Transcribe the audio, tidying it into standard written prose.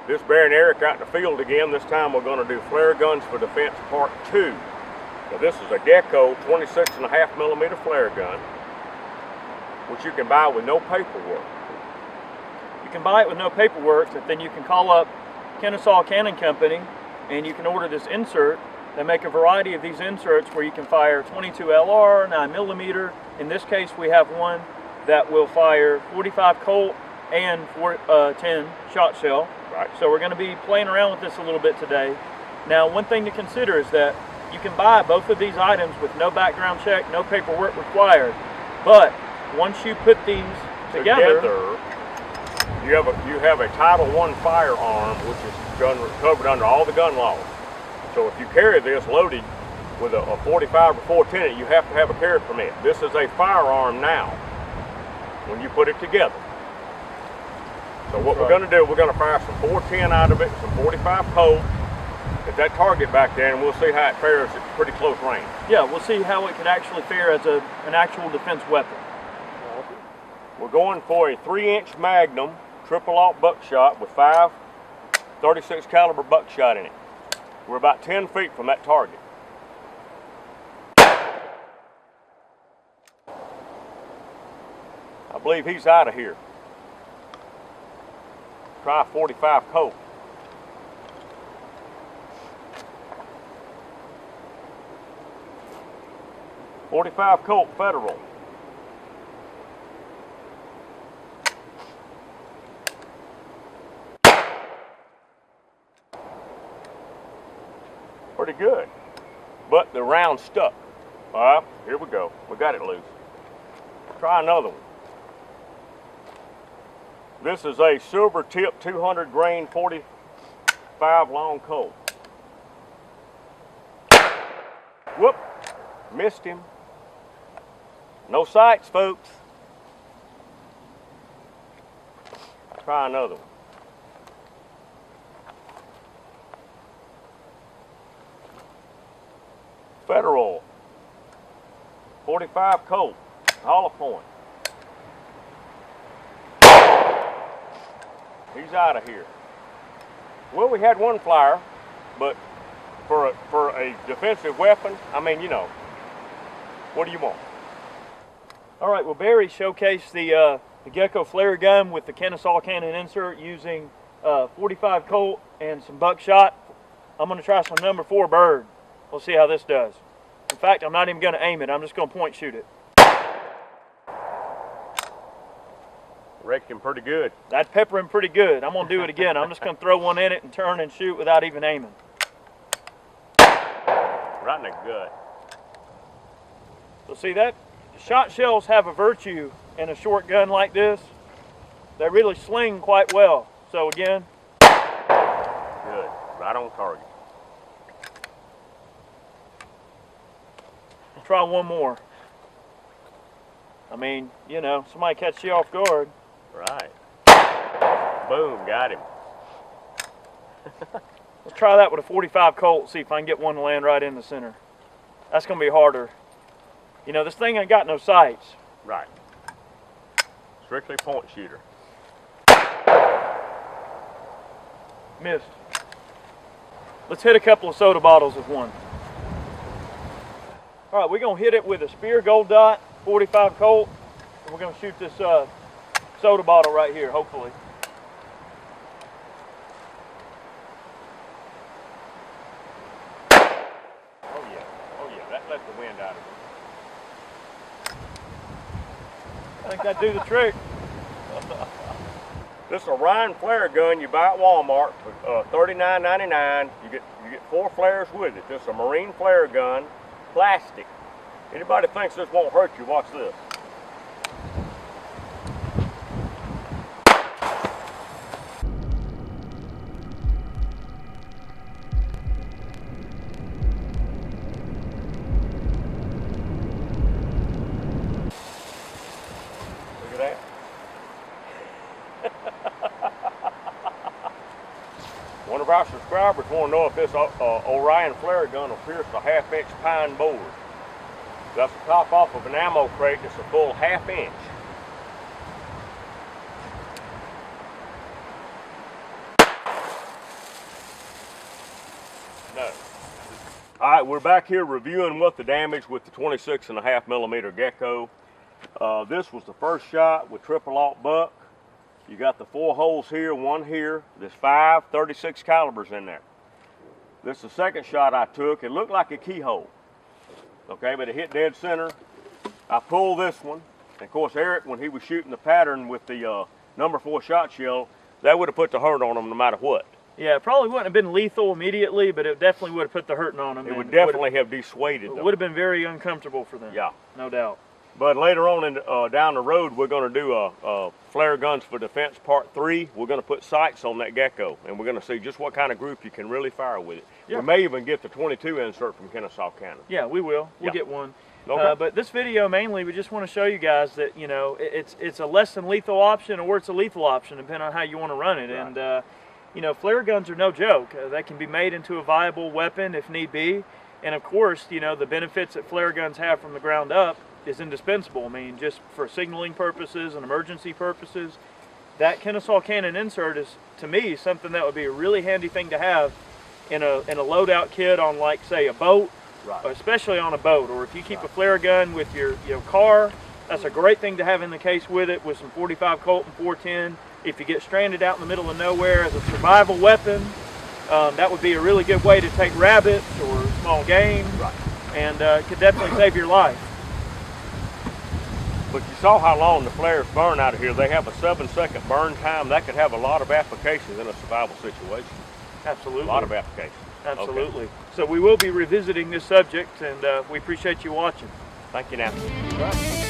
This Bear and Eric out in the field again. This time we're going to do Flare Guns for Defense Part 2. Now this is a Geco 26.5mm flare gun, which you can buy with no paperwork. You can buy it with no paperwork, but then you can call up Kennesaw Cannon Company and you can order this insert. They make a variety of these inserts where you can fire 22 LR, 9mm. In this case we have one that will fire 45 Colt and 10 shot shell. Right. So we're going to be playing around with this a little bit today. Now, one thing to consider is that you can buy both of these items with no background check, no paperwork required. But once you put these together you have a Title I firearm, which is covered under all the gun laws. So if you carry this loaded with a 45 or 410, you have to have a carry permit. This is a firearm now when you put it together. So what we're going to do, we're going to fire some 410 out of it, some 45 Colt at that target back there, and we'll see how it fares at pretty close range. Yeah, we'll see how it could actually fare as an actual defense weapon. We're going for a 3-inch Magnum triple aught buckshot with 5 36 caliber buckshot in it. We're about 10 feet from that target. I believe he's out of here. Try 45 Colt. .45 Colt Federal. Pretty good, but the round stuck. All right, here we go. We got it loose. Try another one. This is a silver tip 200 grain 45 long Colt. Whoop, missed him. No sights, folks. Try another one. Federal 45 Colt, hollow point. He's out of here. Well, we had one flyer, but for a defensive weapon, I mean, you know, what do you want? All right, well, Barry showcased the Geco Flare gun with the Kennesaw Cannon insert using 45 Colt and some buckshot. I'm going to try some number 4 bird. We'll see how this does. In fact, I'm not even going to aim it. I'm just going to point shoot it. Wrecked him pretty good. That pepper him pretty good. I'm going to do it again. I'm just going to throw one in it and turn and shoot without even aiming. Right in the gut. So see that? Shot shells have a virtue in a short gun like this. They really sling quite well. So again. Good. Right on target. Try one more. I mean, you know, somebody catch you off guard. Right. Boom, got him. Let's try that with a 45 Colt, see if I can get one to land right in the center. That's going to be harder. You know, this thing ain't got no sights. Right. Strictly point shooter. Missed. Let's hit a couple of soda bottles with one. All right, we're going to hit it with a Spear Gold Dot 45 Colt, and we're going to shoot this soda bottle right here, hopefully. Oh yeah, that let the wind out of it. I think that'd do the trick. This is a Ryan flare gun you buy at Walmart for $39.99. You get 4 flares with it. This is a marine flare gun. Plastic. Anybody thinks this won't hurt you, watch this. Look at that. One of our subscribers want to know if this Orion flare gun will pierce a 1/2-inch pine board. That's the top off of an ammo crate. It's a full 1/2 inch. No. All right, we're back here reviewing what the damage with the 26.5 millimeter Geco. This was the first shot with triple aught buck. You got the 4 holes here, 1 here. There's 5 .36 calibers in there. This is the second shot I took. It looked like a keyhole, okay, but it hit dead center. I pulled this one. And of course, Eric, when he was shooting the pattern with the number 4 shot shell, that would have put the hurt on him no matter what. Yeah, it probably wouldn't have been lethal immediately, but it definitely would have put the hurting on them. It would definitely have dissuaded them. It would have been very uncomfortable for them. Yeah. No doubt. But later on down the road, we're going to do a Flare Guns for Defense Part 3. We're going to put sights on that Geco, and we're going to see just what kind of group you can really fire with it. Yeah. We may even get the 22 insert from Kennesaw Cannon. Yeah, we will. We'll get one. Okay. But this video mainly, we just want to show you guys that, you know, it's a less than lethal option, or it's a lethal option, depending on how you want to run it. Right. And you know, flare guns are no joke. They can be made into a viable weapon if need be. And of course, you know, the benefits that flare guns have from the ground up is indispensable. I mean, just for signaling purposes and emergency purposes, that Kennesaw Cannon insert is, to me, something that would be a really handy thing to have in a loadout kit on, like, say, a boat. Right. Especially on a boat, or if you keep a flare gun with your car, that's a great thing to have in the case with it, with some 45 Colt and 410. If you get stranded out in the middle of nowhere as a survival weapon, that would be a really good way to take rabbits or small game, right. And it could definitely save your life. But you saw how long the flares burn out of here. They have a 7-second burn time. That could have a lot of applications in a survival situation. Absolutely. A lot of applications. Absolutely. Okay. So we will be revisiting this subject, and we appreciate you watching. Thank you now. Right.